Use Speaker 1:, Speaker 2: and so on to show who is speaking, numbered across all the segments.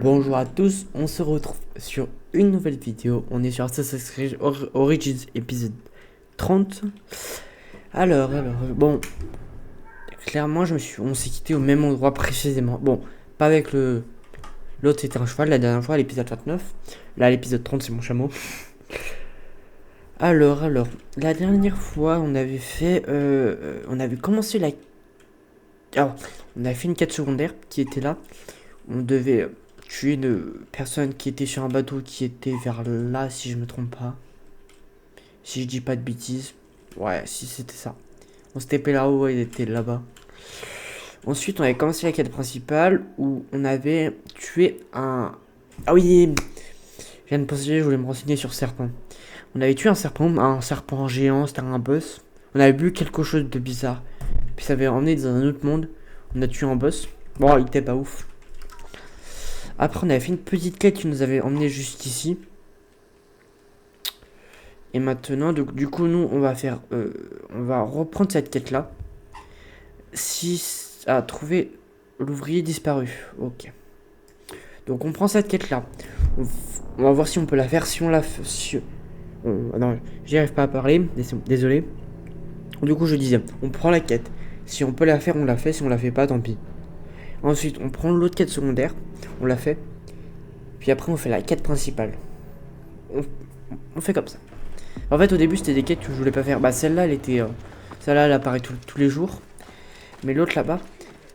Speaker 1: Bonjour à tous, on se retrouve sur une nouvelle vidéo. On est sur Assassin's Creed Origins épisode 30. Bon, clairement, on s'est quitté au même endroit précisément. Bon, pas avec l'autre, c'était un cheval la dernière fois, à l'épisode 29. Là, l'épisode 30, c'est mon chameau. La dernière fois, on avait commencé la. Alors, on avait fait une quête secondaire qui était là. On devait tuer une personne qui était sur un bateau qui était vers là, si je me trompe pas. Si je dis pas de bêtises. Ouais, si c'était ça. On s'était tapé là-haut, il était là-bas. Ensuite, on avait commencé la quête principale où on avait tué un. Ah oui, je viens de penser, je voulais me renseigner sur serpent. On avait tué un serpent géant, c'était un boss. On avait vu quelque chose de bizarre. Puis ça avait emmené dans un autre monde. On a tué un boss. Bon, il était pas ouf. Après, on avait fait une petite quête qui nous avait emmené juste ici. Et maintenant, du coup, nous, on va reprendre cette quête-là. Trouver l'ouvrier disparu. Ok. Donc, on prend cette quête-là. On va voir si on peut la faire. Si on la fait. Non, j'y arrive pas à parler. Désolé. Du coup, je disais, on prend la quête. Si on peut la faire, on la fait. Si on la fait pas, tant pis. Ensuite, on prend l'autre quête secondaire. On la fait. Puis après, on fait la quête principale. On fait comme ça. En fait, au début, c'était des quêtes que je voulais pas faire. Bah, celle-là, celle-là, elle apparaît tous les jours. Mais l'autre là-bas,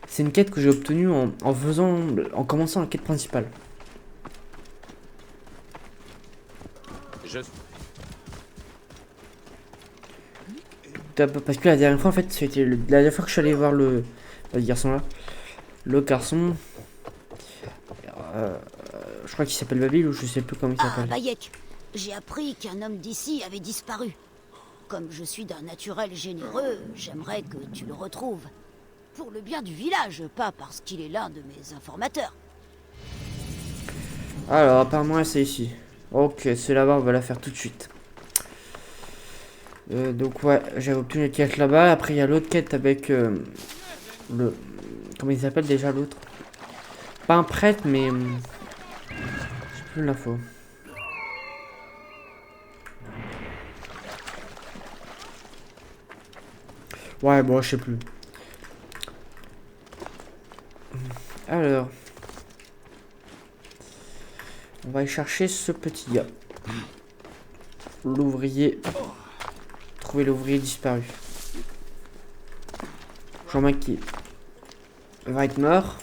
Speaker 1: c'est une quête que j'ai obtenue en commençant la quête principale.
Speaker 2: Je...
Speaker 1: Parce que la dernière fois, en fait, c'était la dernière fois que je suis allé voir le garçon là. Le garçon. Je crois qu'il s'appelle Babil ou je sais plus comment il s'appelle.
Speaker 3: Bayek, j'ai appris qu'un homme d'ici avait disparu. Comme je suis d'un naturel généreux, j'aimerais que tu le retrouves. Pour le bien du village, pas parce qu'il est l'un de mes informateurs.
Speaker 1: Alors, apparemment, c'est ici. Ok, c'est là-bas, on va la faire tout de suite. Donc, ouais, j'ai obtenu une quête là-bas. Après, il y a l'autre quête avec le. Comment il s'appelle déjà l'autre? Pas un prêtre, mais. Je sais plus l'info. Ouais, bon, je sais plus. Alors. On va aller chercher ce petit gars. L'ouvrier. Trouver l'ouvrier disparu. Jean-Marc qui va être mort.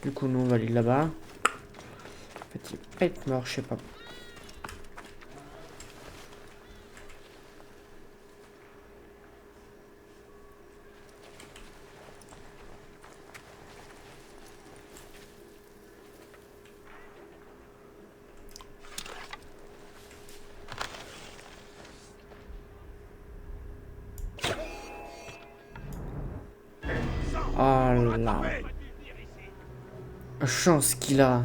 Speaker 1: Du coup, nous, on va aller là-bas. En fait, il va être mort, je sais pas. Oh là. Chance qu'il a.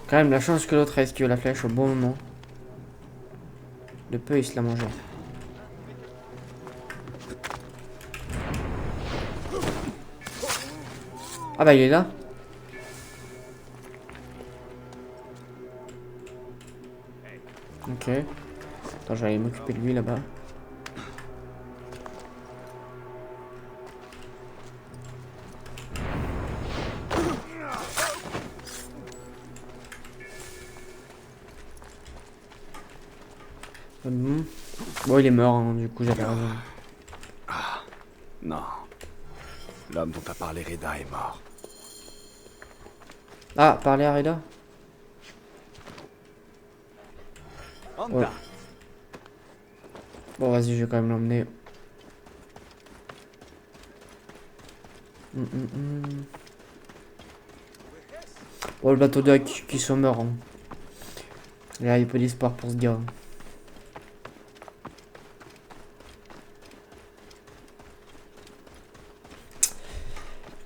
Speaker 1: Quand même la chance que l'autre ait esquivé la flèche au bon moment. De peu il se l'a mangé. Ah bah il est là. Ok. Attends, je vais aller m'occuper de lui là-bas. Bon, il est mort, hein, du coup j'avais raison.
Speaker 2: Non. L'homme dont a parlé Reda est mort.
Speaker 1: Ah, parler à Reda.
Speaker 2: Anda.
Speaker 1: Bon, vas-y, je vais quand même l'emmener. Oh, le bateau de qui sont morts. Hein. Là, il y a peu d'espoir pour ce gars.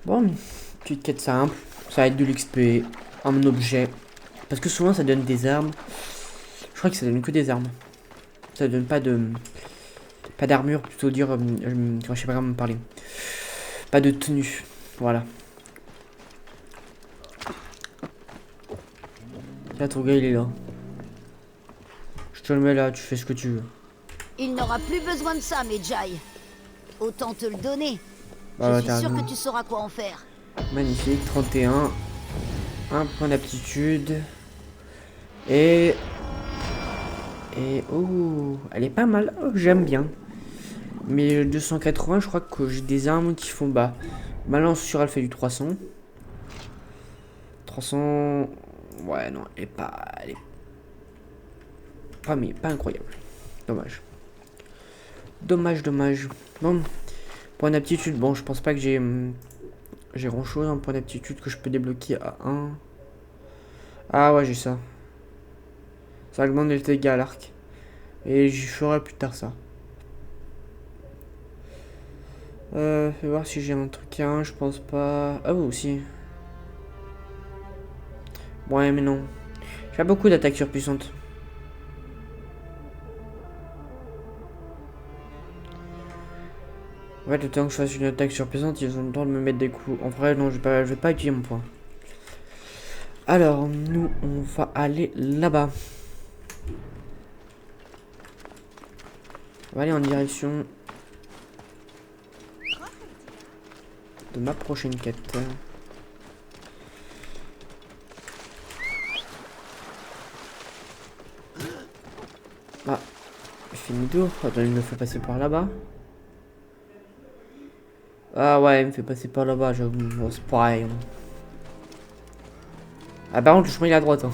Speaker 1: Bon, petite quête simple. Ça va être de l'XP. Un objet. Parce que souvent, ça donne des armes. Je crois que ça donne que des armes. Ça donne pas de... Pas d'armure, plutôt dire... je sais pas comment parler. Pas de tenue. Voilà. Là, ton gars, il est là. Je te le mets là, tu fais ce que tu veux.
Speaker 3: Il n'aura plus besoin de ça, Medjay. Autant te le donner.
Speaker 1: Bah,
Speaker 3: Je suis sûr que tu sauras quoi en faire.
Speaker 1: Magnifique, 31. Un point d'aptitude. Et... oh, elle est pas mal. Oh, j'aime bien. Mais 280, je crois que j'ai des armes qui font bas. Balance sur elle fait du 300. 300... Ouais, non, elle est pas... Elle est pas, mais pas incroyable. Dommage. Dommage. Bon, point d'aptitude. Bon, je pense pas que j'ai grand chose en point d'aptitude que je peux débloquer à 1. Ah ouais, j'ai ça. Ça augmente les dégâts à l'arc. Et j'y ferai plus tard ça. Fais voir si j'ai un truc à 1, je pense pas. Ah oui, aussi. Ouais, mais non. J'ai pas beaucoup d'attaques surpuissantes. Ouais, le temps que je fasse une attaque surpuissante, ils ont le temps de me mettre des coups. En vrai, non, je vais pas utiliser mon point. Alors, nous, on va aller là-bas. On va aller en direction de ma prochaine quête. Ah, je fais demi-tour. Attends, il me fait passer par là-bas. Ah ouais, il me fait passer par là-bas, j'avoue. Bon, c'est pareil. Hein. Ah, par contre, le chemin il est à droite. Hein.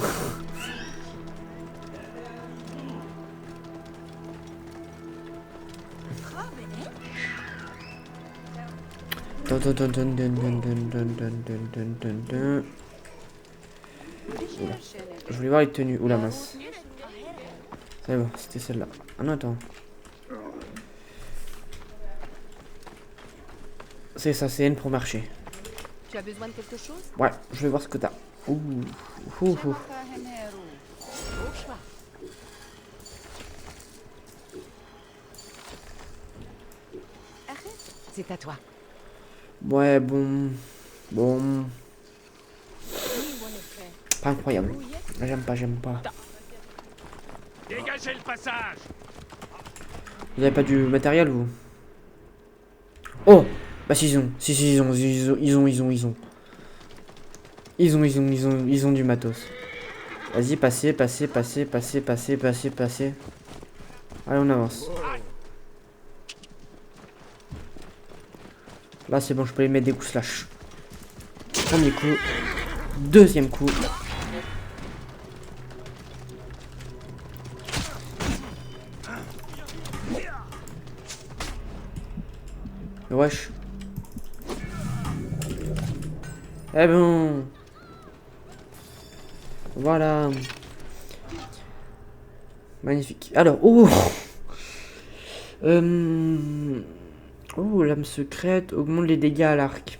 Speaker 1: Oula. Je voulais voir les tenues. Oula, mince. C'est bon, c'était celle-là. Ah non, attends. C'est ça, c'est N pour marcher.
Speaker 4: Tu as besoin de quelque chose?
Speaker 1: Ouais, je vais voir ce que t'as. Ouh. Ouh.
Speaker 4: C'est à toi.
Speaker 1: Ouais, bon. Pas incroyable. J'aime pas.
Speaker 2: Dégagez le passage.
Speaker 1: Vous avez pas du matériel, vous? Oh! Bah si, ils ont. Si, ils ont. Ils ont du matos. Vas-y, passez. Allez, on avance. Là, c'est bon, je peux les mettre des coups slash. Premier coup. Deuxième coup. Wesh. Eh bon. Voilà. Magnifique. Alors, oh. Oh, l'âme secrète augmente les dégâts à l'arc.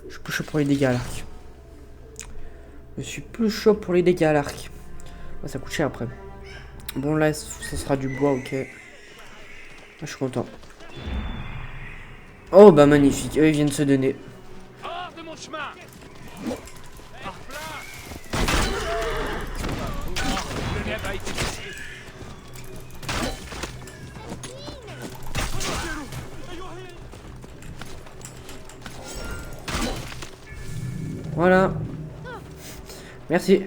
Speaker 1: Je suis plus chaud pour les dégâts à l'arc. Je suis plus chaud pour les dégâts à l'arc. Oh, ça coûte cher après. Bon, là, ça sera du bois, ok. Ah, je suis content. Oh, bah magnifique. Eux, ils viennent se donner.
Speaker 2: Hors de mon chemin. Hors plat. Le glaive a été blessé.
Speaker 1: Voilà. Merci.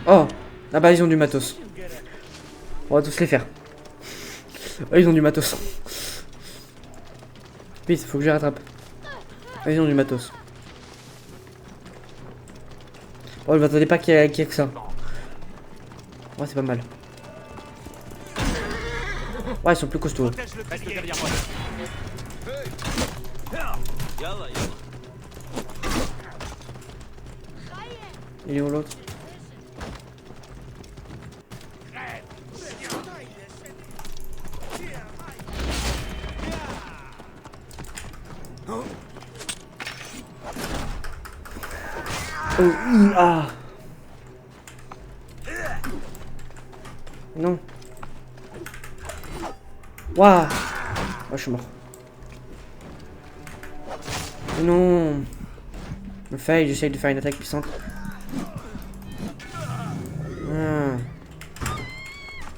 Speaker 1: Oh, ah bah ils ont du matos. On va tous les faire. Eux, ils ont du matos. Vite, faut que je les rattrape. Ils ont du matos. Oh, je m'attendais pas qu'il y ait que ça. Ouais, c'est pas mal. Ouais, ils sont plus costauds.
Speaker 2: Protège le reste derrière moi.
Speaker 1: Il est où l'autre? Oh, ah. Non. Waouh. Oh, je suis mort. Non. Me faille, j'essaye de faire une attaque puissante. Ah.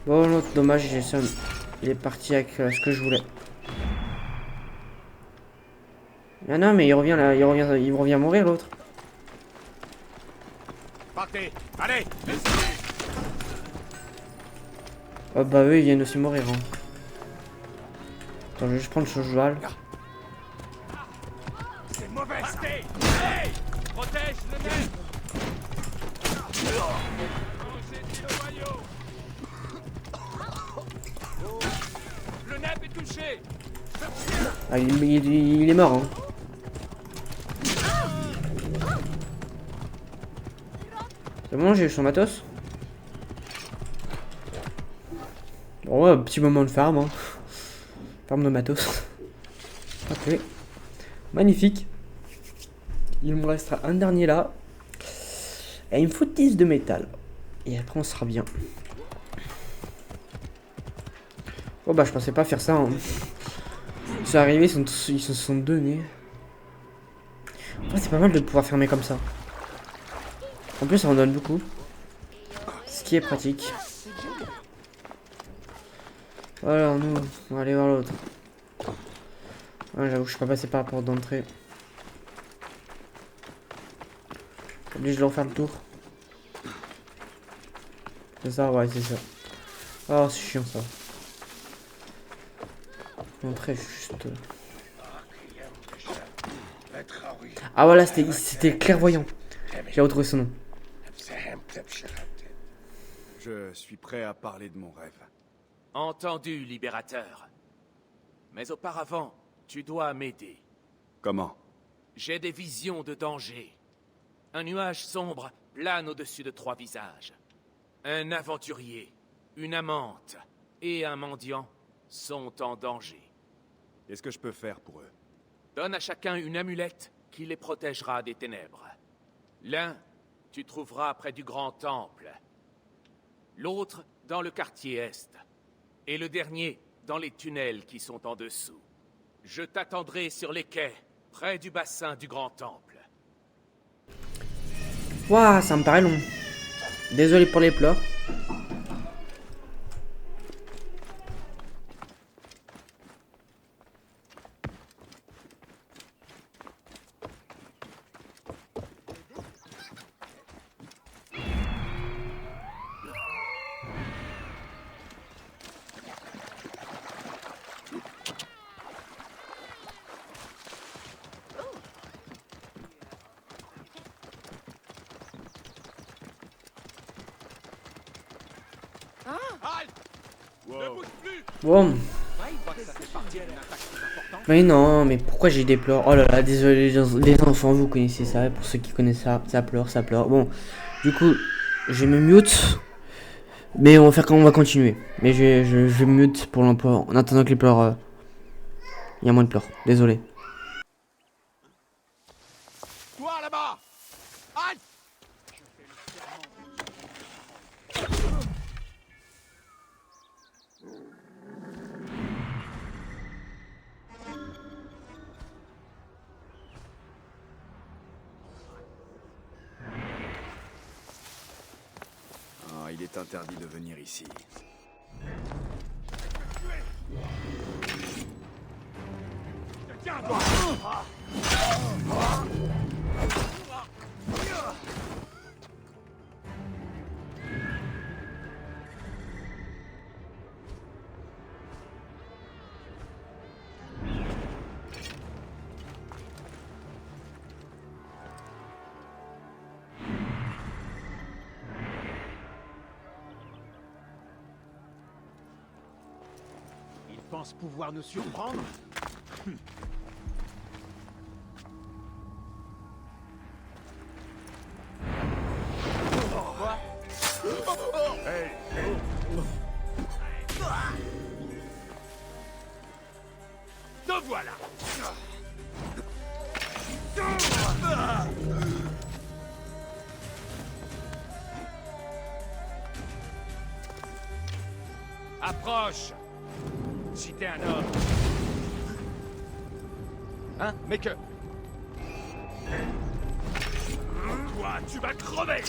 Speaker 1: Bon, l'autre, dommage, il est parti avec ce que je voulais. Ah non, mais il revient là, il revient mourir l'autre.
Speaker 2: Partez. Allez.
Speaker 1: Oh bah eux ils viennent aussi mourir. Hein. Attends, je vais juste prendre ce cheval.
Speaker 2: C'est mauvais. Partez. Hey. Protège le nez. J'ai le noyau. Le neb est touché.
Speaker 1: Ah, il est mort. Hein. C'est bon, j'ai eu son matos. Bon, ouais, petit moment de farm. Hein. Farm de matos. Ok. Magnifique. Il me restera un dernier là. Et il me faut 10 de métal. Et après on sera bien. Oh bah je pensais pas faire ça. Hein. Ils sont arrivés, ils se sont donnés. Après c'est pas mal de pouvoir fermer comme ça. En plus ça en donne beaucoup. Ce qui est pratique. Alors nous, on va aller voir l'autre. Ouais, j'avoue que je suis pas passé par la porte d'entrée. Obligé de refaire le tour. C'est ça, ouais, c'est ça. Oh, c'est chiant ça. L'entrée juste. Ah voilà, c'était clairvoyant. J'ai retrouvé son nom.
Speaker 5: Je suis prêt à parler de mon rêve.
Speaker 2: Entendu, libérateur. Mais auparavant, tu dois m'aider.
Speaker 5: Comment?
Speaker 2: J'ai des visions de danger. Un nuage sombre plane au-dessus de 3 visages. Un aventurier, une amante et un mendiant sont en danger.
Speaker 5: Qu'est-ce que je peux faire pour eux?
Speaker 2: Donne à chacun une amulette qui les protégera des ténèbres. L'un, tu trouveras près du grand temple. L'autre, dans le quartier est. Et le dernier, dans les tunnels qui sont en dessous. Je t'attendrai sur les quais, près du bassin du grand temple.
Speaker 1: Waouh, ça me paraît long. Désolé pour les pleurs.
Speaker 2: Halt! Ne bouge plus!
Speaker 1: Bon. Mais non, mais pourquoi j'ai des pleurs? Oh là là, désolé les enfants, vous connaissez ça. Pour ceux qui connaissent ça, ça pleure, ça pleure. Bon, du coup, je me mute. Mais on va faire quand on va continuer. Mais je mute pour l'emploi. En attendant que les pleurs. Il y a moins de pleurs. Désolé.
Speaker 2: Toi là-bas! Halt!
Speaker 5: Ah, il est interdit de venir ici.
Speaker 2: Tiens-toi!
Speaker 6: penses pouvoir nous surprendre? Quoi?
Speaker 2: Te voilà. Approche. Si t'es un homme.
Speaker 6: Hein? Mais que...
Speaker 2: Toi, tu vas crever.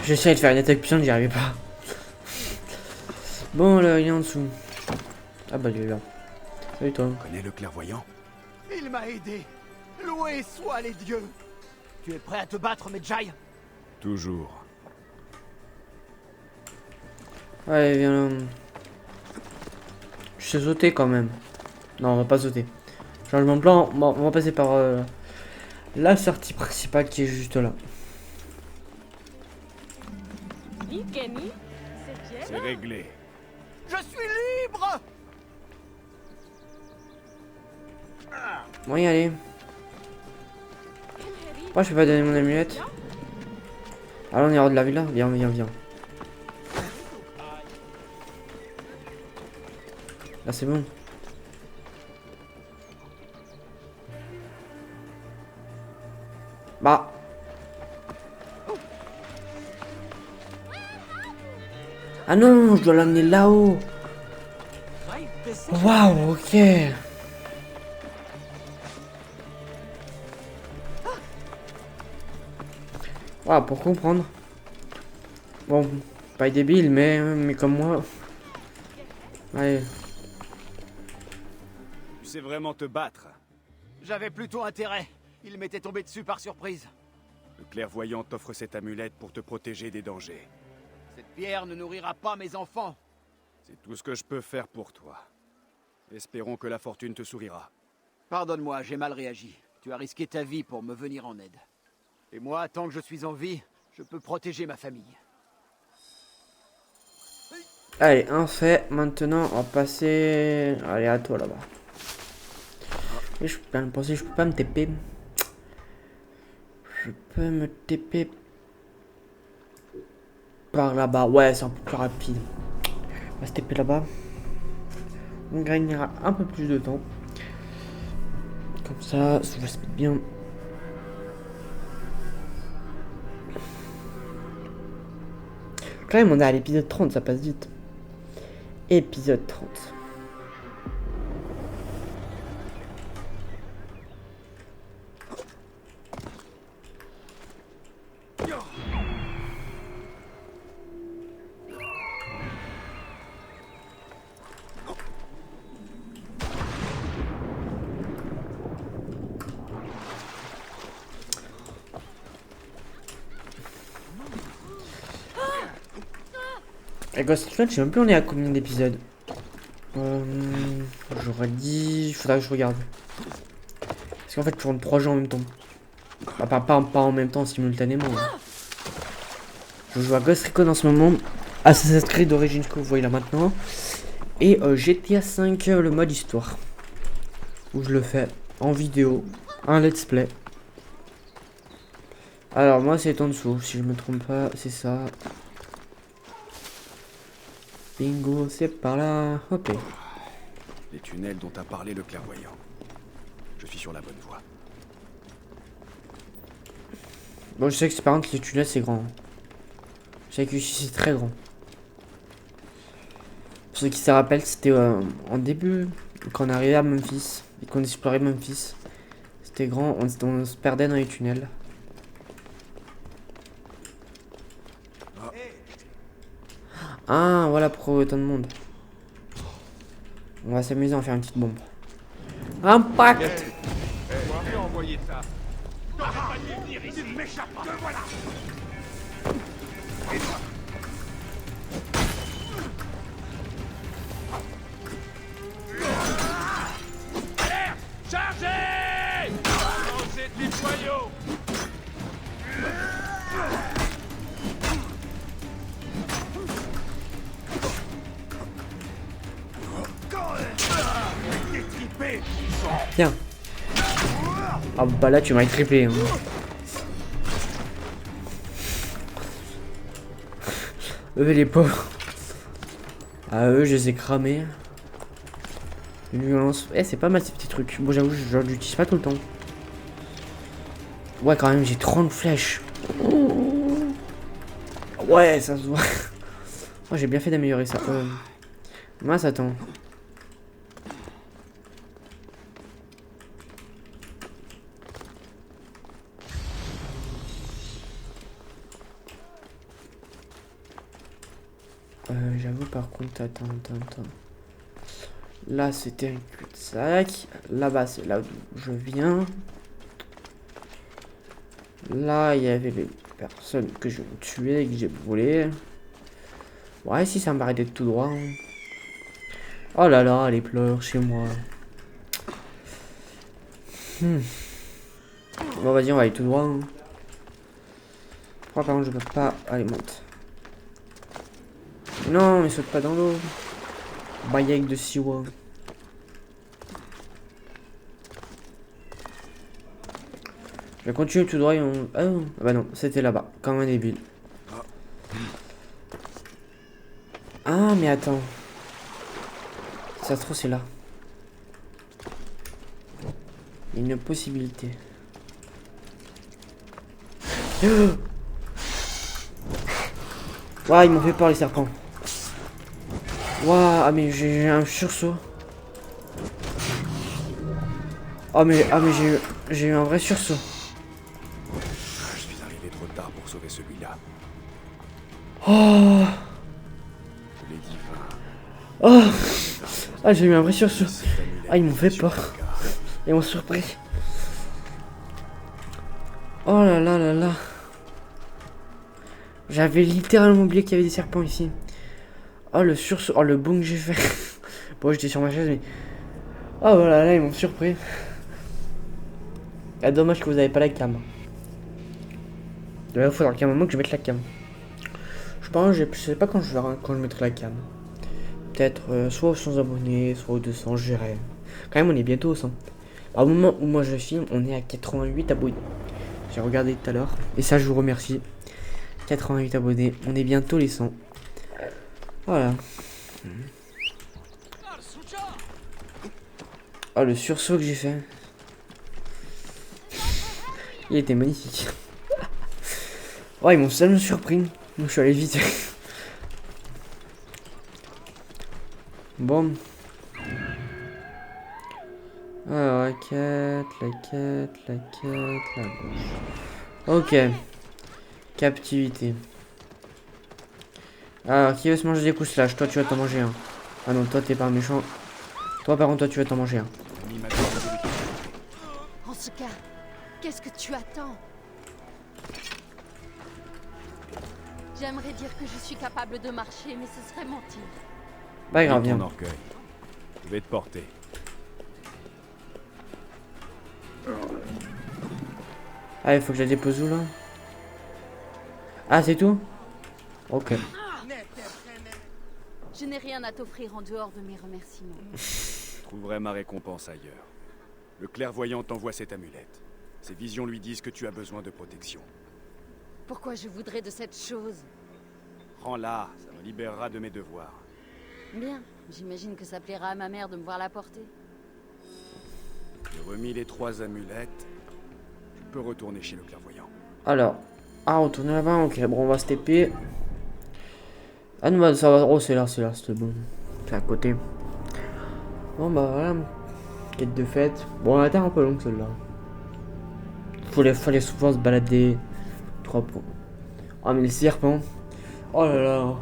Speaker 1: J'essaie de faire une attaque puissante, j'y arrivais pas. Bon, là, il est en dessous. Ah bah, il est là. Salut toi.
Speaker 5: Connais le clairvoyant?
Speaker 6: Il m'a aidé. Loué soient les dieux. Tu es prêt à te battre, Medjay?
Speaker 5: Toujours.
Speaker 1: Allez, viens là. Je sais sauter quand même. Non, on va pas sauter. Changement de plan, bon, on va passer par la sortie principale qui est juste là.
Speaker 5: C'est réglé.
Speaker 6: Je suis libre!
Speaker 1: Bon, y aller. Pourquoi je peux pas donner mon amulette? Ah là, on est hors de la villa. Viens, viens, viens. Là, c'est bon. Bah. Ah non, je dois l'amener là-haut. Waouh, ok. Waouh, pour comprendre. Bon, pas débile, mais comme moi. Allez.
Speaker 5: Tu sais vraiment te battre.
Speaker 6: J'avais plutôt intérêt. Il m'était tombé dessus par surprise.
Speaker 5: Le clairvoyant t'offre cette amulette pour te protéger des dangers.
Speaker 6: Cette pierre ne nourrira pas mes enfants.
Speaker 5: C'est tout ce que je peux faire pour toi. Espérons que la fortune te sourira.
Speaker 6: Pardonne-moi, j'ai mal réagi. Tu as risqué ta vie pour me venir en aide. Et moi, tant que je suis en vie, je peux protéger ma famille.
Speaker 1: Allez, un fait. Maintenant, on va passer. Allez, à toi là-bas. Et je peux penser, je peux pas me TP. Je peux me TP par là-bas. Ouais, c'est un peu plus rapide. On va se TP là-bas. On gagnera un peu plus de temps. Comme ça je speed bien. Quand même, on est à l'épisode 30, ça passe vite. Épisode 30. Et Ghost Recon, je sais même plus on est à combien d'épisodes. J'aurais dit... Faudrait que je regarde. Parce qu'en fait, je tourne 3 jeux en même temps. Bah, pas en même temps, simultanément. Hein. Je joue à Ghost Recon en ce moment. Assassin's Creed Origins que vous voyez là maintenant. Et GTA 5, le mode histoire. Où je le fais en vidéo. Un let's play. Alors moi c'est en dessous, si je me trompe pas, c'est ça. Bingo, c'est par là. Ok.
Speaker 5: Les tunnels dont a parlé le clairvoyant. Je suis sur la bonne voie.
Speaker 1: Bon, je sais que par contre les tunnels c'est grand. Je sais que ici c'est très grand. Pour ceux qui se rappellent, c'était en début, quand on arrivait à Memphis et qu'on explorait Memphis. C'était grand, on se perdait dans les tunnels. Ah, voilà pourquoi autant de monde. On va s'amuser à en faire une petite bombe. Impact!
Speaker 2: Qui a envoyé ça? T'aurais pas dû venir ici. Tu m'échappes pas. Te voilà.
Speaker 1: Tiens. Ah bah là tu m'as triplé. Hein. Eux les pauvres. Ah eux je les ai cramés. Une violence. Eh c'est pas mal ces petits trucs. Bon j'avoue je l'utilise pas tout le temps. Ouais quand même j'ai 30 flèches. Ouais ça se voit. Oh, j'ai bien fait d'améliorer ça. Mince attends. J'avoue par contre, attends. Là c'était un cul-de-sac. Là-bas c'est là d'où je viens. Là il y avait les personnes que je tuais et que j'ai brûlées. Ouais si ça me paraît d'être tout droit. Hein. Oh là là, les pleurs chez moi. Bon vas-y on va aller tout droit. Hein. Pourquoi par contre je peux pas. Allez monte. Non, mais saute pas dans l'eau. Baïek de Siwa. Je vais continuer tout droit et on... Ah bah non, c'était là-bas, comme un débile. Ah mais attends. Ça se trouve c'est là. Il y a une possibilité. Ouah, ils m'ont fait peur les serpents. Waouh, ah mais j'ai un sursaut. Ah mais j'ai eu un vrai sursaut.
Speaker 5: Je suis arrivé trop tard pour sauver celui-là.
Speaker 1: Oh,
Speaker 5: Les divins.
Speaker 1: oh. Ah j'ai eu un vrai sursaut. Ah ils m'ont fait peur. Ils m'ont surpris. Oh là là là là. J'avais littéralement oublié qu'il y avait des serpents ici. Oh le sursaut, oh le bond que j'ai fait. Bon j'étais sur ma chaise mais... Oh voilà là ils m'ont surpris. Ah dommage que vous avez pas la cam. Il faudra qu'à un moment que je mette la cam. Je pense, je sais pas quand je mettrai la cam. Peut-être soit aux 100 abonnés, soit aux 200, je verrai. Quand même on est bientôt au 100. Au moment où moi je filme, on est à 88 abonnés. J'ai regardé tout à l'heure. Et ça je vous remercie. 88 abonnés, on est bientôt les 100. Voilà. Oh le sursaut que j'ai fait. Il était magnifique. Oh ils m'ont seulement surpris. Donc je suis allé vite. Bon. Alors la quête, la gauche. Ok. Captivité. Alors qui veut se manger des coups-slash? Toi tu vas t'en manger un. Ah non toi t'es pas méchant. Toi par contre toi tu vas t'en manger un.
Speaker 4: En ce cas, qu'est-ce que tu attends? J'aimerais dire que je suis capable de marcher, mais ce serait mentir.
Speaker 1: Bah grave,
Speaker 5: Ton
Speaker 1: viens.
Speaker 5: orgueil. Je vais te porter.
Speaker 1: Ah il faut que je la dépose où là? Ah c'est tout? Ok.
Speaker 4: Je n'ai rien à t'offrir en dehors de mes remerciements.
Speaker 5: Je trouverai ma récompense ailleurs. Le clairvoyant t'envoie cette amulette. Ses visions lui disent que tu as besoin de protection.
Speaker 4: Pourquoi je voudrais de cette chose?
Speaker 5: Prends-la, ça me libérera de mes devoirs.
Speaker 4: Bien, j'imagine que ça plaira à ma mère de me voir la porter.
Speaker 5: J'ai remis les 3 amulettes. Tu peux retourner chez le clairvoyant.
Speaker 1: Alors. Ah retourner là-bas, ok bon on va se TP. Ah non bah ça va. Oh c'est là, c'était bon. C'est à côté. Bon bah voilà. Quête de fête. Bon elle était un peu longue celle-là. Fallait souvent se balader. 3 points. Ah mais les serpents. Oh là là.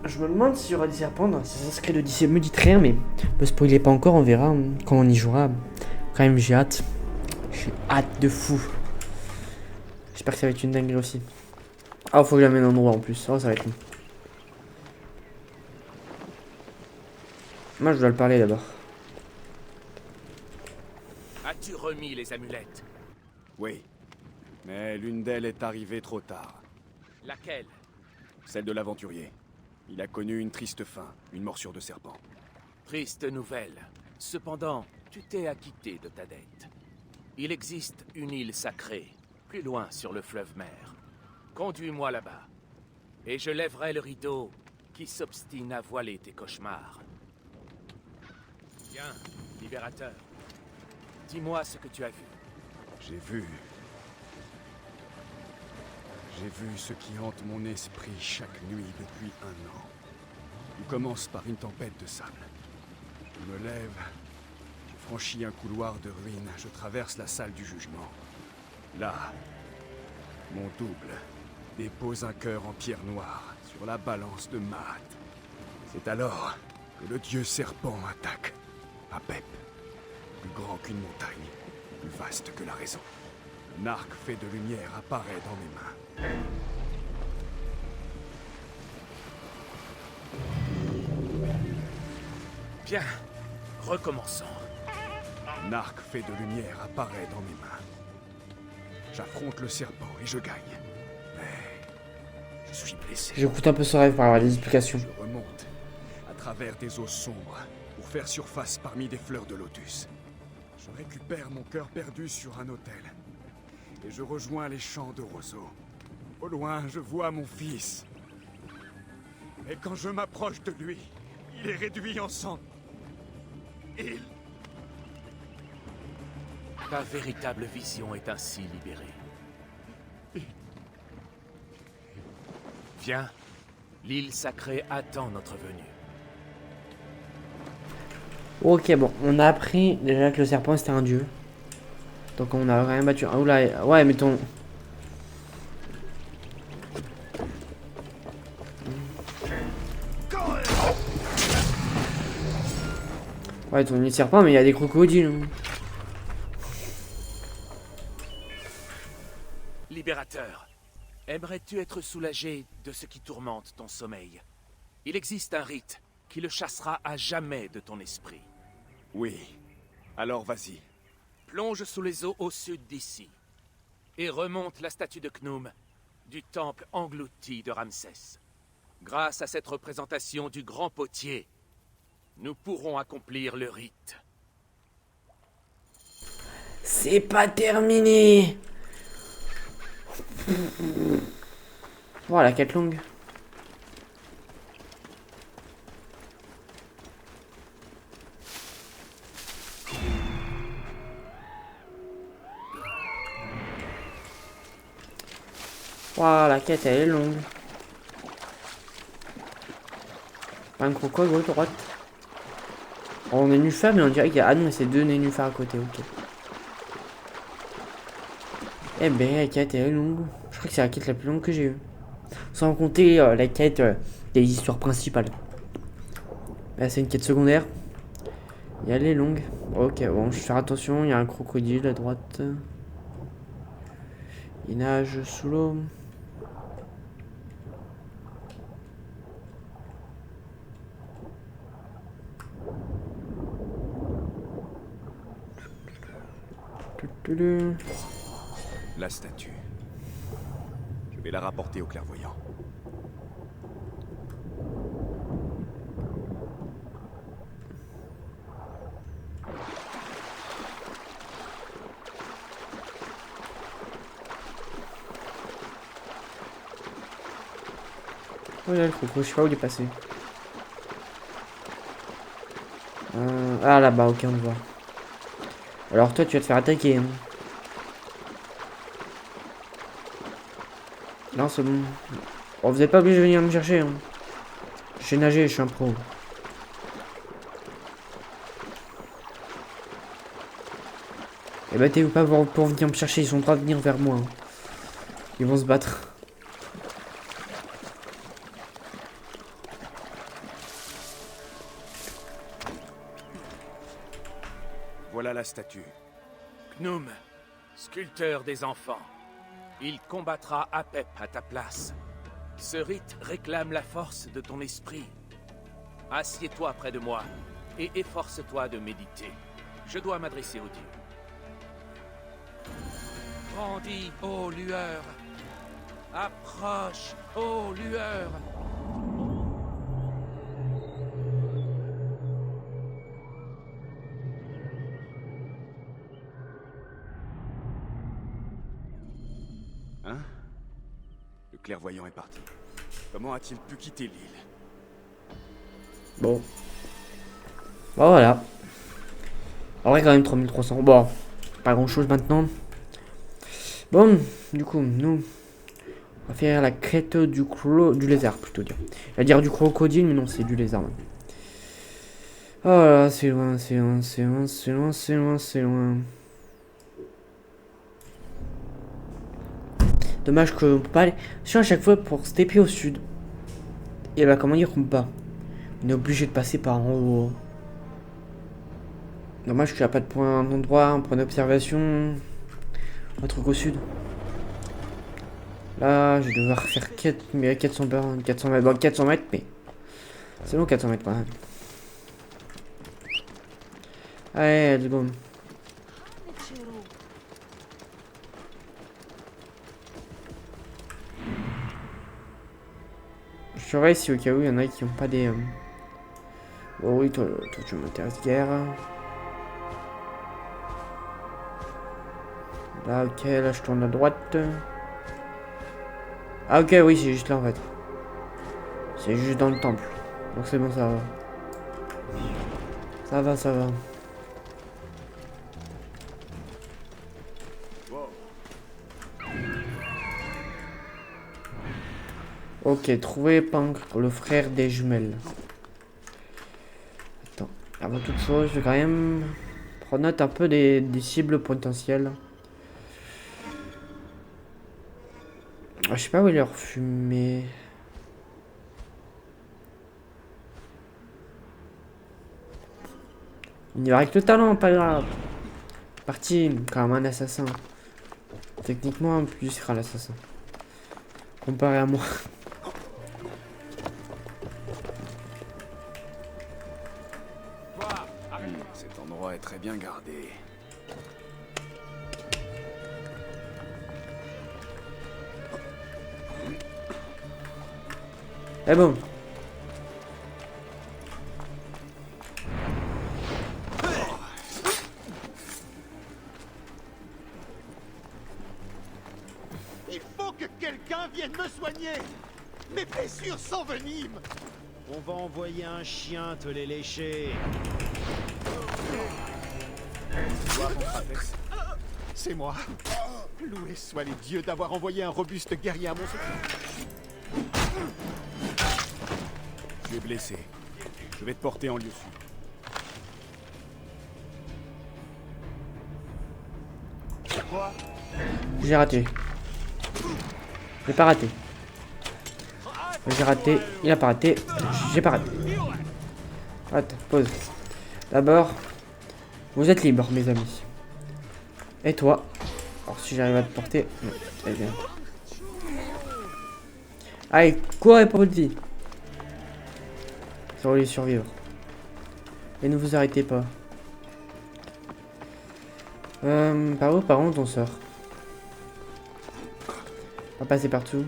Speaker 1: Je me demande s'il y aura des serpents dans Assassin's Creed Odyssey. Me dites rien mais ne spoilez pas encore, on verra quand on y jouera. Quand même j'ai hâte. J'ai hâte de fou. J'espère que ça va être une dinguerie aussi. Ah faut que j'amène un endroit en plus. Oh ça va être long. Moi je dois le parler d'abord.
Speaker 2: As-tu remis les amulettes?
Speaker 5: Oui. Mais l'une d'elles est arrivée trop tard.
Speaker 2: Laquelle?
Speaker 5: Celle de l'aventurier. Il a connu une triste fin, une morsure de serpent.
Speaker 2: Triste nouvelle. Cependant, tu t'es acquitté de ta dette. Il existe une île sacrée, plus loin sur le fleuve mer. Conduis-moi là-bas, et je lèverai le rideau qui s'obstine à voiler tes cauchemars. Viens, libérateur. Dis-moi ce que tu as vu.
Speaker 5: J'ai vu ce qui hante mon esprit chaque nuit depuis 1 an. Tout commence par une tempête de sable. Je me lève, je franchis un couloir de ruines, je traverse la salle du jugement. Là, mon double dépose un cœur en pierre noire sur la balance de Maat. C'est alors que le dieu serpent attaque. Apep, plus grand qu'une montagne, plus vaste que la raison. Un arc fait de lumière apparaît dans mes mains.
Speaker 2: Bien, recommençons.
Speaker 5: Un arc fait de lumière apparaît dans mes mains. J'affronte le serpent et je gagne. Mais je suis blessé.
Speaker 1: J'écoute un peu ce rêve pour avoir des explications.
Speaker 5: Je remonte à travers des eaux sombres pour faire surface parmi des fleurs de lotus. Je récupère mon cœur perdu sur un autel. Et je rejoins les champs de roseaux. Au loin, je vois mon fils. Et quand je m'approche de lui, il est réduit en sang.
Speaker 2: Ta véritable vision est ainsi libérée. Viens, l'île sacrée attend notre venue.
Speaker 1: Ok, bon, on a appris déjà que le serpent c'était un dieu. Donc on a rien battu. Ah, oula, ouais, mais ton... Ouais, ton nid de serpent, mais il y a des crocodiles. Hein.
Speaker 2: Libérateur, aimerais-tu être soulagé de ce qui tourmente ton sommeil? Il existe un rite qui le chassera à jamais de ton esprit.
Speaker 5: Oui, alors vas-y.
Speaker 2: Plonge sous les eaux au sud d'ici et remonte la statue de Khnum du temple englouti de Ramsès. Grâce à cette représentation du grand potier, nous pourrons accomplir le rite.
Speaker 1: C'est pas terminé. Oh, la quête longue. Wow, la quête elle est longue. Un crocodile gauche droite. Oh, on est nénuphar, mais on dirait qu'il y a... Ah non, c'est 2 nénuphars à côté, ok. Eh ben, la quête elle est longue. Je crois que c'est la quête la plus longue que j'ai eue. Sans compter la quête des histoires principales. Là, c'est une quête secondaire. Et elle est longue. Ok, bon, je vais faire attention. Il y a un crocodile à droite. Il nage sous l'eau.
Speaker 5: La statue. Je vais la rapporter au clairvoyant.
Speaker 1: Oh là, le croco, je sais pas où il est passé. Ah là-bas, ok, on le voit. Alors toi, tu vas te faire attaquer. Hein. Non, c'est bon. Oh, vous n'êtes pas obligé de venir me chercher. Hein. Je sais nager, je suis un pro. Et bah, t'es pas pour venir me chercher, ils sont pas venir vers moi. Hein. Ils vont se battre.
Speaker 5: Voilà la statue.
Speaker 2: Khnum, sculpteur des enfants. Il combattra Apep à ta place. Ce rite réclame la force de ton esprit. Assieds-toi près de moi et efforce-toi de méditer. Je dois m'adresser aux dieux. Grandis, ô lueur. Approche, ô lueur.
Speaker 5: Hein? Le clairvoyant est parti. Comment a-t-il pu quitter l'île?
Speaker 1: Bon. Bon, voilà. En vrai, quand même 3300. Bon, pas grand chose maintenant. Bon, du coup, nous, on va faire la quête du lézard, plutôt dire. Je vais dire du crocodile, mais non, c'est du lézard. Même. Oh là là, c'est loin, c'est loin, c'est loin, c'est loin, c'est loin, c'est loin. Dommage qu'on peut pas aller sur à chaque fois pour se TP au sud. Et bah, comment dire qu'on peut pas. On est obligé de passer par en haut. Dommage qu'il n'y a pas de point d'endroit, un point d'observation. Un truc au sud. Là, je vais devoir faire 400 bornes, 400 mètres. Bon, 400 mètres, mais c'est long 400 mètres quand même. Allez, let's go. Je surveille si au cas où il y en a qui n'ont pas des... Oh oui, toi tu m'intéresses guère. Là, ok, là je tourne à droite. Ah ok, oui, c'est juste là en fait. C'est juste dans le temple. Donc c'est bon, ça va. Ça va, ça va. Ok, trouver Punk, le frère des jumelles. Attends, avant toute chose, je vais quand même prendre note un peu des cibles potentielles. Je sais pas où est leur fumée. On y va avec le talent, pas grave. Parti, comme un assassin. Techniquement, en plus, il sera l'assassin. Comparé à moi.
Speaker 5: Cet endroit est très bien gardé.
Speaker 1: Eh bon.
Speaker 7: Il faut que quelqu'un vienne me soigner. Mes blessures s'enveniment.
Speaker 8: On va envoyer un chien te les lécher.
Speaker 7: C'est moi. Loué soient les dieux d'avoir envoyé un robuste guerrier à mon secours.
Speaker 5: Tu es blessé. Je vais te porter en lieu sûr.
Speaker 1: J'ai raté. J'ai pas raté. J'ai raté. Il a pas raté. J'ai pas raté. Attends, pause. D'abord, vous êtes libres, mes amis. Et toi? Alors, si j'arrive à te porter. Non, très bien. Allez, courez pour votre vie. Sur les survivre. Et ne vous arrêtez pas. Par où on sort? On va passer partout.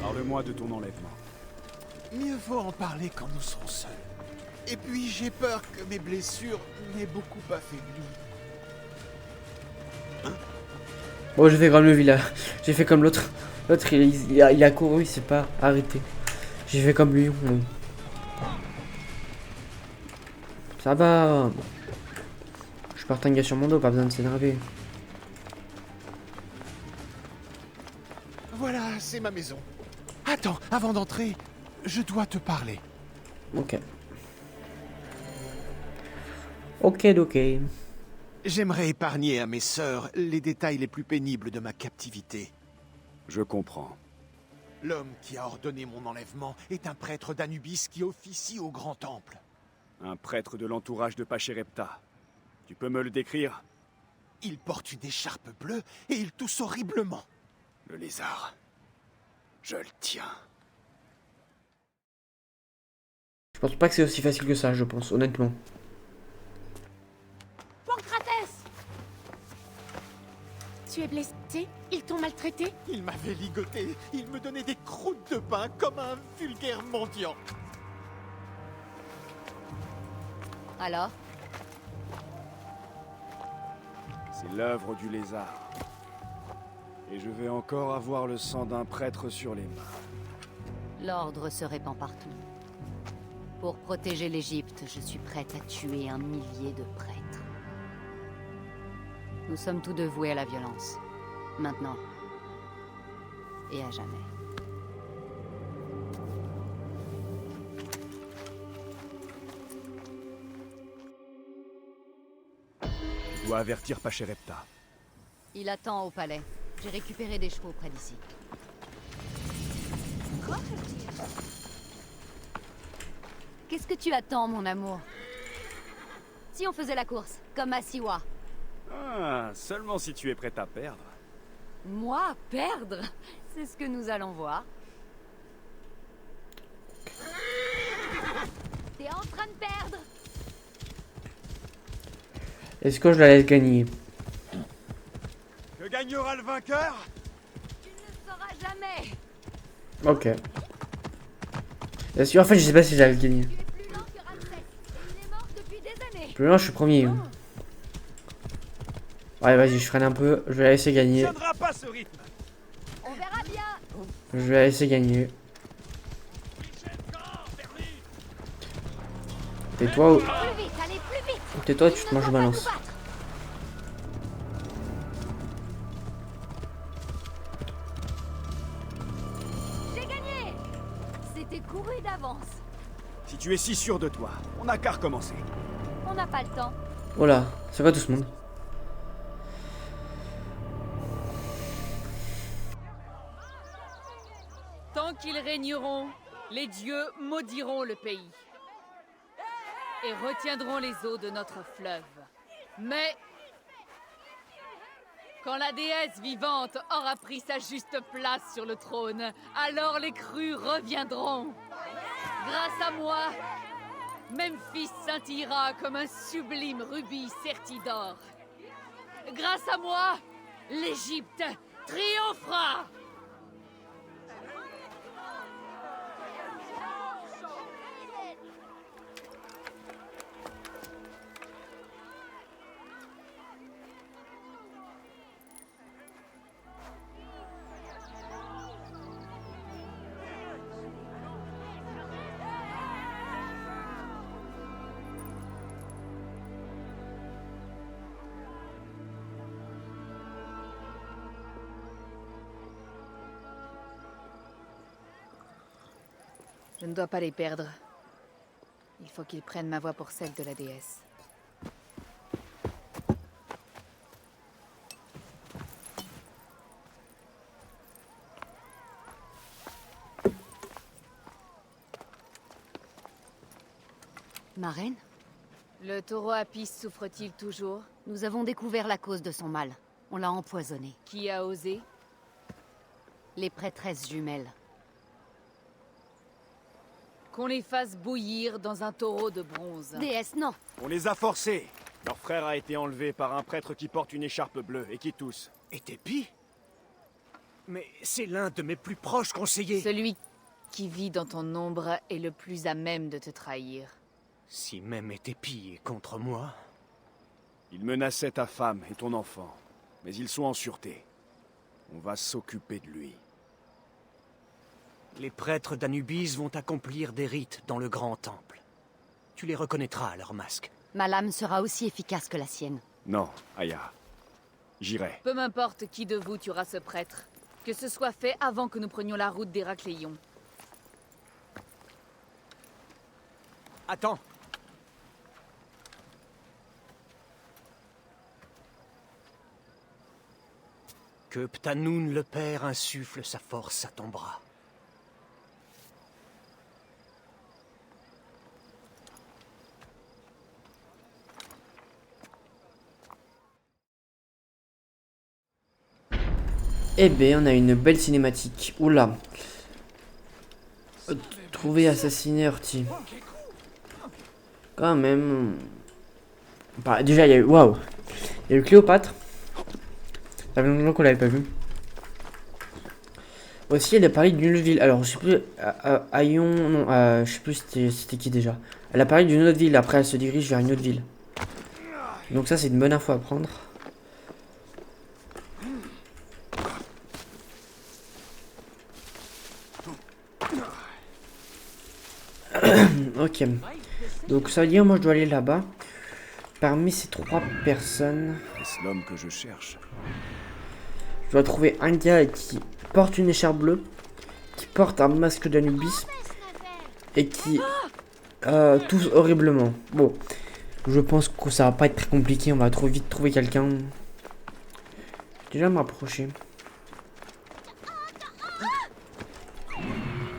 Speaker 5: Parle-moi de ton enlèvement.
Speaker 7: Mieux vaut en parler quand nous serons seuls. Et puis j'ai peur que mes blessures n'aient beaucoup affaibli.
Speaker 1: Bon, j'ai fait comme le village. J'ai fait comme l'autre. L'autre, il a couru, il s'est pas arrêté. J'ai fait comme lui. Oui. Ça va. Je porte un gars sur mon dos, pas besoin de s'énerver.
Speaker 7: Voilà, c'est ma maison. Attends, avant d'entrer, je dois te parler.
Speaker 1: Ok. Ok, ok.
Speaker 7: J'aimerais épargner à mes sœurs les détails les plus pénibles de ma captivité.
Speaker 5: Je comprends.
Speaker 7: L'homme qui a ordonné mon enlèvement est un prêtre d'Anubis qui officie au grand temple.
Speaker 5: Un prêtre de l'entourage de Pachérepta. Tu peux me le décrire?
Speaker 7: Il porte une écharpe bleue et il tousse horriblement.
Speaker 5: Le lézard. Je le tiens.
Speaker 1: Je pense pas que c'est aussi facile que ça, je pense, honnêtement.
Speaker 4: Pancratès! Tu es blessé? Ils t'ont maltraité?
Speaker 7: Il m'avait ligoté. Il me donnait des croûtes de pain comme un vulgaire mendiant.
Speaker 3: Alors?
Speaker 5: C'est l'œuvre du lézard. Et je vais encore avoir le sang d'un prêtre sur les mains.
Speaker 3: L'ordre se répand partout. Pour protéger l'Égypte, je suis prête à tuer 1 millier de prêtres. Nous sommes tous deux voués à la violence. Maintenant. Et à jamais.
Speaker 5: Je dois avertir Pachérepta.
Speaker 3: Il attend au palais. J'ai récupéré des chevaux près d'ici. Qu'est-ce que tu attends, mon amour? Si on faisait la course, comme à Siwa.
Speaker 5: Ah, seulement si tu es prête à perdre.
Speaker 3: Moi, perdre? C'est ce que nous allons voir. T'es en train de perdre!
Speaker 1: Est-ce que je la laisse gagner?
Speaker 5: Que gagnera le vainqueur?
Speaker 3: Tu ne le sauras jamais!
Speaker 1: Ok. Est-ce que, en fait, je sais pas si je la laisse gagner.
Speaker 3: Tu es plus lent que Ramsès. Il est mort depuis des années.
Speaker 1: Plus loin, je suis premier. Ouais, vas-y, je freine un peu. Je vais la laisser gagner.
Speaker 5: Ça ne tiendra pas ce rythme.
Speaker 3: On verra bien.
Speaker 1: Je vais la laisser gagner. Tais-toi ou...
Speaker 3: Plus vite, allez plus vite.
Speaker 1: Tais-toi, tu te manges balance.
Speaker 3: J'ai gagné. C'était couru d'avance.
Speaker 5: Si tu es si sûr de toi, on n'a qu'à recommencer.
Speaker 3: On n'a pas le temps.
Speaker 1: Oh là, c'est quoi tout ce monde?
Speaker 9: Tant qu'ils régneront, les dieux maudiront le pays et retiendront les eaux de notre fleuve. Mais quand la déesse vivante aura pris sa juste place sur le trône, alors les crues reviendront. Grâce à moi, Memphis scintillera comme un sublime rubis serti d'or. Grâce à moi, l'Égypte triomphera.
Speaker 4: Je ne dois pas les perdre. Il faut qu'ils prennent ma voix pour celle de la déesse.
Speaker 3: Ma reine?
Speaker 4: Le taureau Apis souffre-t-il toujours?
Speaker 3: Nous avons découvert la cause de son mal. On l'a empoisonné.
Speaker 4: Qui a osé?
Speaker 3: Les prêtresses jumelles.
Speaker 4: Qu'on les fasse bouillir dans un taureau de bronze.
Speaker 3: Déesse, non!
Speaker 5: On les a forcés. Leur frère a été enlevé par un prêtre qui porte une écharpe bleue et qui tousse.
Speaker 6: Et Tépi? Mais c'est l'un de mes plus proches conseillers.
Speaker 4: Celui qui vit dans ton ombre est le plus à même de te trahir.
Speaker 6: Si même Tépi est contre moi...
Speaker 5: Il menaçait ta femme et ton enfant, mais ils sont en sûreté. On va s'occuper de lui.
Speaker 6: Les prêtres d'Anubis vont accomplir des rites dans le grand temple. Tu les reconnaîtras à leur masque.
Speaker 3: Ma lame sera aussi efficace que la sienne.
Speaker 5: Non, Aya. J'irai.
Speaker 4: Peu m'importe qui de vous tuera ce prêtre. Que ce soit fait avant que nous prenions la route d'Héracléon.
Speaker 6: Attends. Que Ptanoun le père insuffle sa force à ton bras.
Speaker 1: Eh ben, on a une belle cinématique. Oula. Trouver assassiné Urti. Quand même. Bah, déjà, il y a eu. Waouh. Il y a eu Cléopâtre. Ça fait longtemps qu'on l'avait pas vu. Aussi, elle a parlé d'une autre ville. Alors, je sais plus. Aion. Non, je sais plus c'était qui déjà. Elle a parlé d'une autre ville. Après, elle se dirige vers une autre ville. Donc, ça, c'est une bonne info à prendre. Ok. Donc, ça veut dire, moi, je dois aller là-bas. Parmi ces 3 personnes,
Speaker 5: Est-ce l'homme que je cherche?
Speaker 1: je dois trouver un gars qui porte une écharpe bleue, qui porte un masque d'Anubis et qui tousse horriblement. Bon, je pense que ça va pas être très compliqué, on va trop vite trouver quelqu'un. Déjà m'approcher.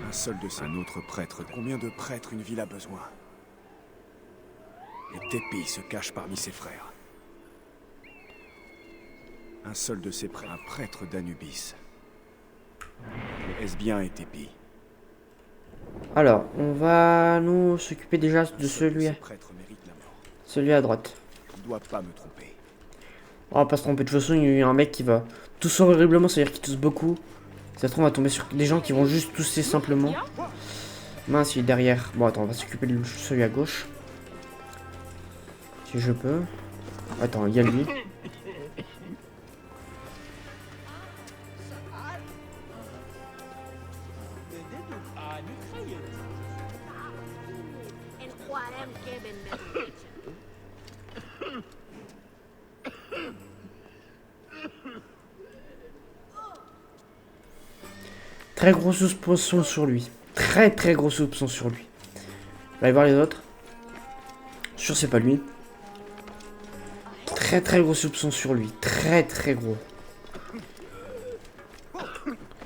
Speaker 5: Un seul de ces autres prêtres. Combien de prêtres une ville a besoin? Et Tépi se cache parmi ses frères. Un seul de ces prêtres, un prêtre d'Anubis. Mais est-ce bien et Tépi?
Speaker 1: Alors, on va nous s'occuper déjà de celui
Speaker 5: Ces prêtres méritent la mort.
Speaker 1: celui à droite.
Speaker 5: Je ne dois pas me tromper.
Speaker 1: On va pas se tromper, de toute façon il y a un mec qui va tousser horriblement, c'est-à-dire qu'il tousse beaucoup. Ça se trouve on va tomber sur des gens qui vont juste tousser simplement. Mince, il est derrière. Bon attends, on va s'occuper de celui à gauche. Si je peux. Attends, il y a lui. Très gros soupçon sur lui. Très gros soupçon sur lui. On va aller voir les autres. Sûr c'est pas lui. Très gros soupçon sur lui. Très gros.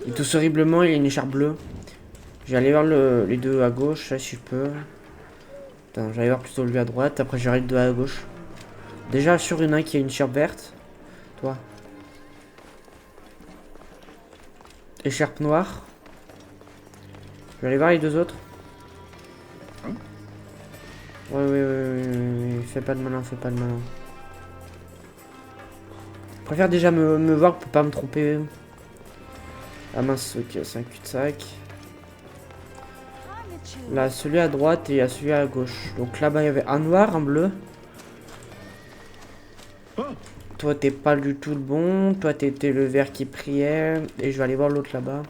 Speaker 1: Il tousse horriblement, il a une écharpe bleue. Je vais aller voir les deux à gauche, là, si je peux. Attends, je vais aller voir plutôt lui à droite, après je vais aller les deux à gauche. Déjà sur une qui a une écharpe verte. Toi. Écharpe noire. Je vais aller voir les deux autres. Ouais. Fais pas de malin, fais pas de malin. Je préfère déjà me voir pour pas me tromper. Ah mince, ok, c'est un cul-de-sac. Là, celui à droite et celui à gauche. Donc là-bas, il y avait un noir, un bleu. Toi, t'es pas du tout le bon. Toi, t'étais le vert qui priait. Et je vais aller voir l'autre là-bas.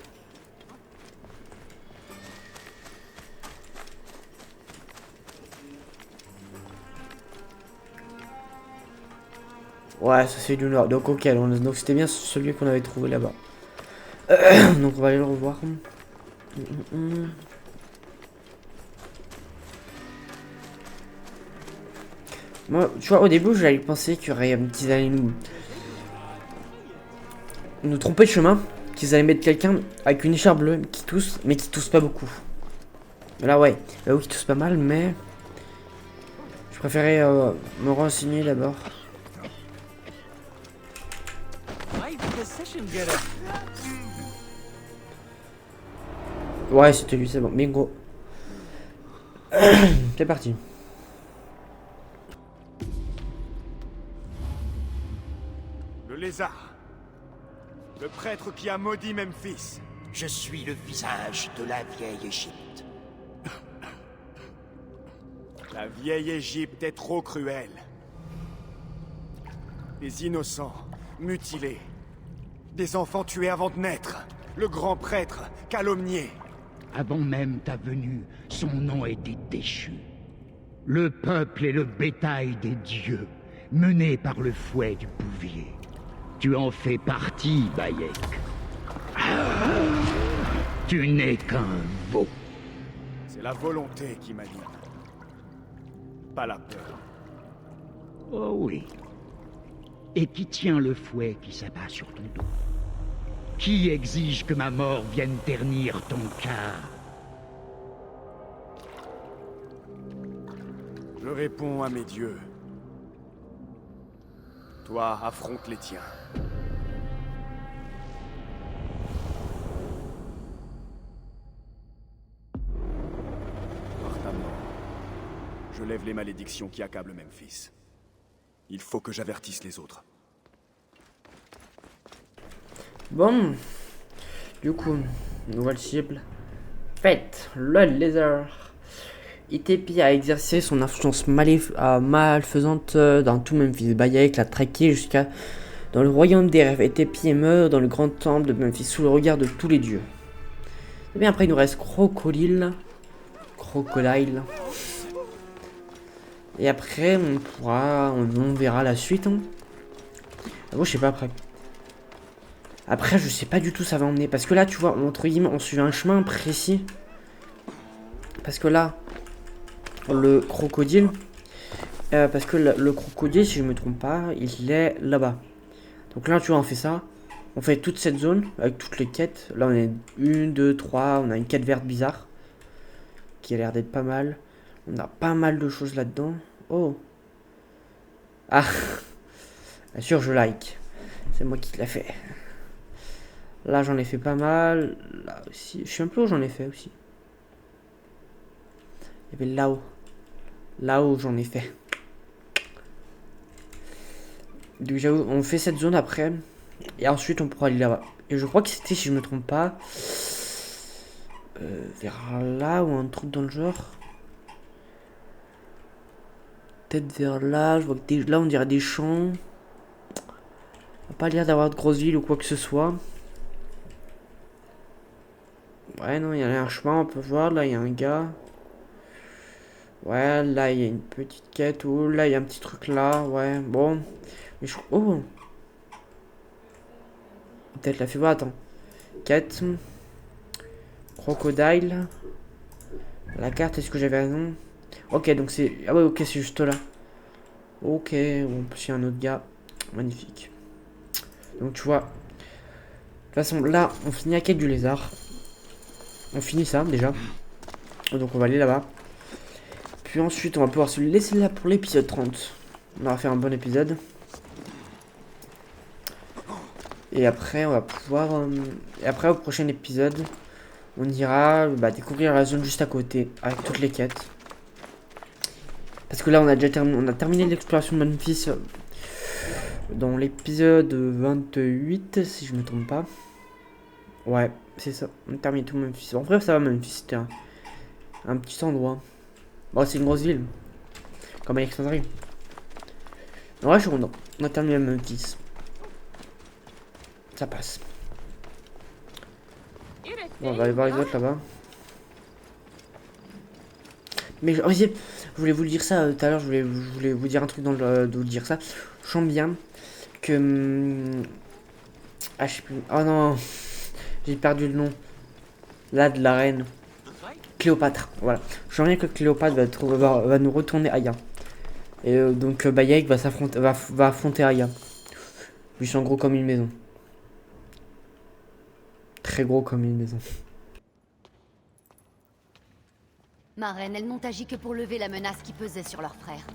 Speaker 1: Ouais, ça c'est du noir. Donc ok, donc c'était bien celui qu'on avait trouvé là-bas. Donc on va aller le revoir. Moi, tu vois, au début, j'allais penser qu'il y aurait qu'ils allaient nous tromper de chemin, qu'ils allaient mettre quelqu'un avec une écharpe bleue qui tousse, mais qui tousse pas beaucoup. Mais là, ouais, là où qui tousse pas mal, mais je préférais me renseigner d'abord. Ouais, c'était lui, c'est bon. Bingo. C'est parti.
Speaker 5: Le lézard. Le prêtre qui a maudit Memphis.
Speaker 10: Je suis le visage de la vieille Égypte.
Speaker 5: La vieille Égypte est trop cruelle. Des innocents, mutilés. Des enfants tués avant de naître. Le grand prêtre, calomnié.
Speaker 10: Avant même ta venue, son nom était déchu. Le peuple est le bétail des dieux, mené par le fouet du bouvier. Tu en fais partie, Bayek. Tu n'es qu'un veau.
Speaker 5: C'est la volonté qui m'anime. Pas la peur.
Speaker 10: Oh oui. Et qui tient le fouet qui s'abat sur ton dos? Qui exige que ma mort vienne ternir ton cœur?
Speaker 5: Je réponds à mes dieux. Toi, affronte les tiens. Par ta mort, je lève les malédictions qui accablent Memphis. Il faut que j'avertisse les autres.
Speaker 1: Bon, du coup, nouvelle cible. Faites, le lézard. Itepi a exercé son influence malfaisante dans tout Memphis. Bayek l'a traqué jusqu'à dans le royaume des rêves. Itepi meurt dans le grand temple de Memphis sous le regard de tous les dieux. Et bien après il nous reste Crocodile. Et après on verra la suite. Hein. Ah bon, je sais pas après. Après je sais pas du tout ça va emmener. Parce que là tu vois, entre guillemets, on suit un chemin précis. Parce que là, le crocodile, le crocodile, si je me trompe pas, il est là-bas. Donc là, tu vois, on fait ça. On fait toute cette zone avec toutes les quêtes. Là, on est 1, 2, 3. On a une quête verte bizarre qui a l'air d'être pas mal. On a pas mal de choses là-dedans. Oh. Ah. Bien sûr, je like. C'est moi qui l'a fait. Là, j'en ai fait pas mal. Là aussi. Je suis un peu où j'en ai fait aussi. Il y avait là-haut. Là-haut, j'en ai fait. Donc j'avoue, on fait cette zone après. Et ensuite, on pourra aller là-bas. Et je crois que c'était, si je me trompe pas, vers là ou un truc dans le genre. Peut-être vers là. Je vois que là, on dirait des champs. On n'a pas l'air d'avoir de grosses villes ou quoi que ce soit. Ouais, non, il y a un chemin, on peut voir. Là, il y a un gars. Ouais, là, il y a une petite quête. Oh, là, il y a un petit truc là. Ouais, bon. Mais je... Oh. Peut-être la fait voir, attends. Quête. Crocodile. La carte, est-ce que j'avais raison? Ok, donc c'est... Ah ouais, ok, c'est juste là. Ok, bon, s'il y a un autre gars. Magnifique. Donc tu vois. De toute façon, là, on finit la quête du lézard. On finit ça, déjà. Donc on va aller là-bas. Puis ensuite, on va pouvoir se laisser là pour l'épisode 30. On aura fait un bon épisode. Et après, on va pouvoir... Et après, au prochain épisode, on ira découvrir la zone juste à côté, avec toutes les quêtes. Parce que là, on a déjà terminé l'exploration de Memphis dans l'épisode 28, si je me trompe pas. Ouais, c'est ça. On termine tout Memphis. En vrai, ça va, Memphis, c'était un petit endroit. Bon, c'est une grosse ville. Comme Alexandrie. En vrai, je suis content. On a terminé Memphis. Ça passe. Bon, on va aller voir les autres là-bas. Mais je voulais vous dire ça tout à l'heure. Je voulais vous dire un truc de vous dire ça. Je sens bien que... Ah, je sais plus. Oh non. J'ai perdu le nom. Là, de la reine. Cléopâtre. Voilà. Je sens bien que Cléopâtre va nous retourner Aya. Et donc, Bayek va affronter Aya. Ils sont gros comme une maison. Très gros comme une maison.
Speaker 3: Ma reine, elles n'ont agi que pour lever la menace qui pesait sur leur frère.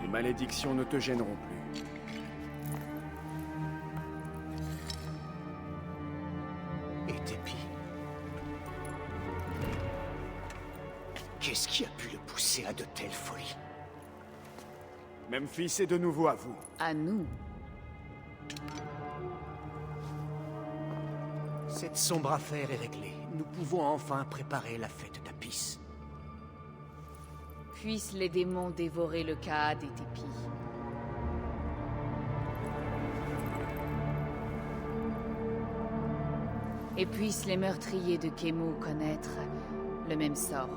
Speaker 5: Les malédictions ne te gêneront plus.
Speaker 7: Itepi. Qu'est-ce qui a pu le pousser à de telles folies?
Speaker 5: Memphis est de nouveau à vous.
Speaker 4: À nous.
Speaker 7: Cette sombre affaire est réglée. Nous pouvons enfin préparer la fête d'Apis.
Speaker 4: Puissent les démons dévorer le Kaad et Tepi. Et puissent les meurtriers de Kemu connaître le même sort.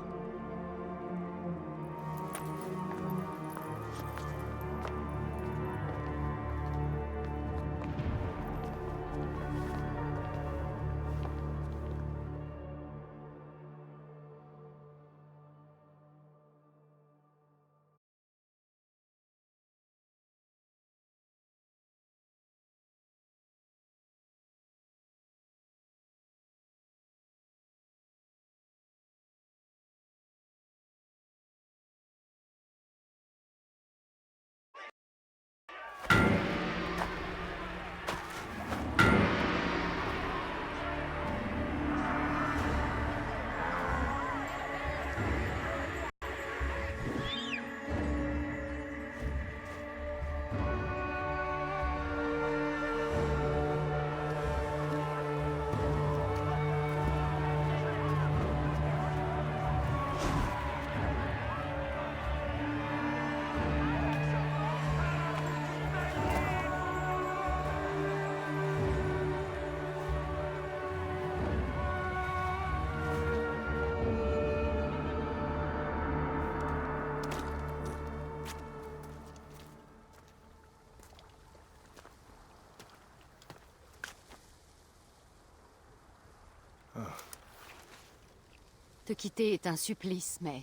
Speaker 9: Te quitter est un supplice, mais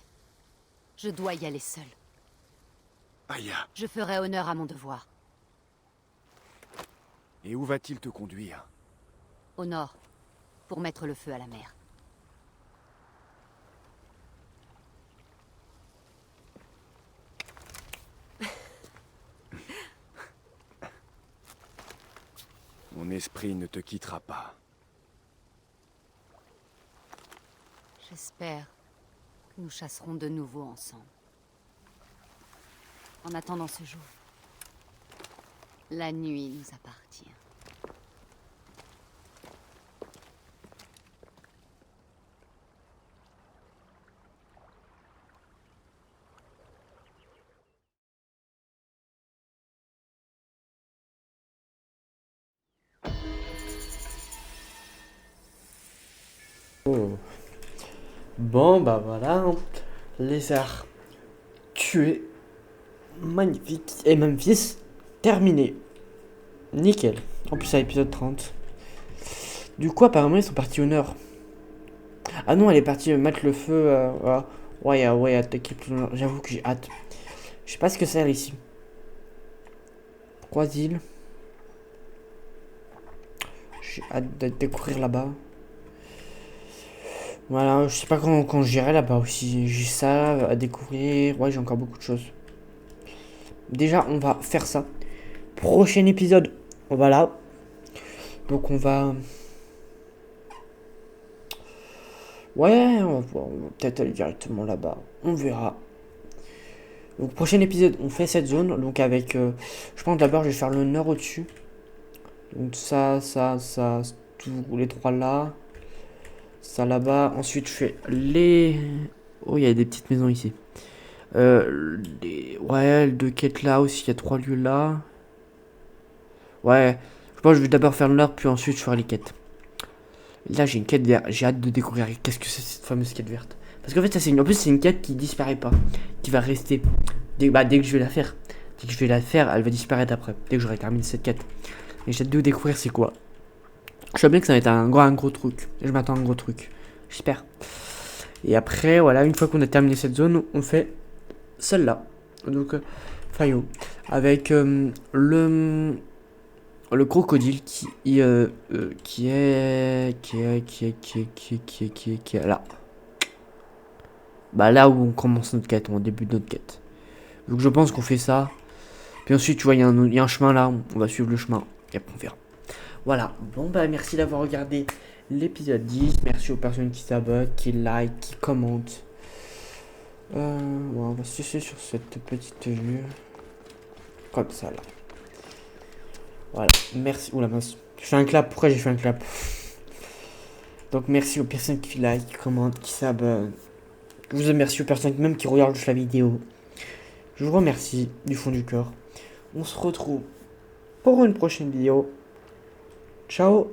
Speaker 9: je dois y aller seule.
Speaker 5: Aya,
Speaker 9: Je ferai honneur à mon devoir.
Speaker 5: et où va-t-il te conduire?
Speaker 9: Au nord, pour mettre le feu à la mer.
Speaker 5: Mon esprit ne te quittera pas.
Speaker 9: J'espère que nous chasserons de nouveau ensemble. En attendant ce jour, la nuit nous appartient.
Speaker 1: Oh. Bon, bah voilà, hein. Lézard tué. Magnifique. Et Memphis terminé. Nickel. En plus, à l'épisode 30. Du coup, apparemment, ils sont partis au nord. Ah non, elle est partie mettre le feu. Voilà. Ouais, attaquer plus au nord. J'avoue que j'ai hâte. Je sais pas ce que c'est ici. 3 îles. J'ai hâte de découvrir là-bas. Voilà, je sais pas quand j'irai là-bas aussi. J'ai ça à découvrir. Ouais, j'ai encore beaucoup de choses. Déjà, on va faire ça. Prochain épisode, voilà. Donc on va... Ouais, on va peut-être aller directement là-bas. On verra. Donc prochain épisode, on fait cette zone. Donc avec... je pense d'abord, je vais faire le nord au-dessus. Donc ça, tous les trois là. Ça là-bas. Ensuite, je fais les... Oh, il y a des petites maisons ici. Ouais, deux quêtes là aussi. Il y a 3 lieux là. Ouais. Je pense que je vais d'abord faire le nord, puis ensuite je ferai les quêtes. Là, j'ai une quête verte. J'ai hâte de découvrir qu'est-ce que c'est cette fameuse quête verte. Parce qu'en fait, en plus, c'est une quête qui disparaît pas. Qui va rester. Dès que je vais la faire. Dès que je vais la faire, elle va disparaître après. Dès que j'aurai terminé cette quête. Et j'ai hâte de découvrir c'est quoi. Je sais bien que ça va être un gros truc. Je m'attends à un gros truc. J'espère. Et après, voilà, une fois qu'on a terminé cette zone, on fait celle-là. Donc, Fayo. Avec le crocodile qui est là. Bah là où on commence notre quête, on début de notre quête. Donc je pense qu'on fait ça. Puis ensuite, tu vois, il y a un chemin là, on va suivre le chemin. Et après on verra. Voilà, bon bah merci d'avoir regardé l'épisode 10. Merci aux personnes qui s'abonnent, qui like, qui commentent. Ouais, on va se laisser sur cette petite vue. Comme ça là. Voilà, merci. Oula mince. Je fais un clap, pourquoi j'ai fait un clap? Donc merci aux personnes qui like, qui commentent, qui s'abonnent. Je vous remercie aux personnes même qui regardent juste la vidéo. Je vous remercie du fond du cœur. On se retrouve pour une prochaine vidéo. Ciao.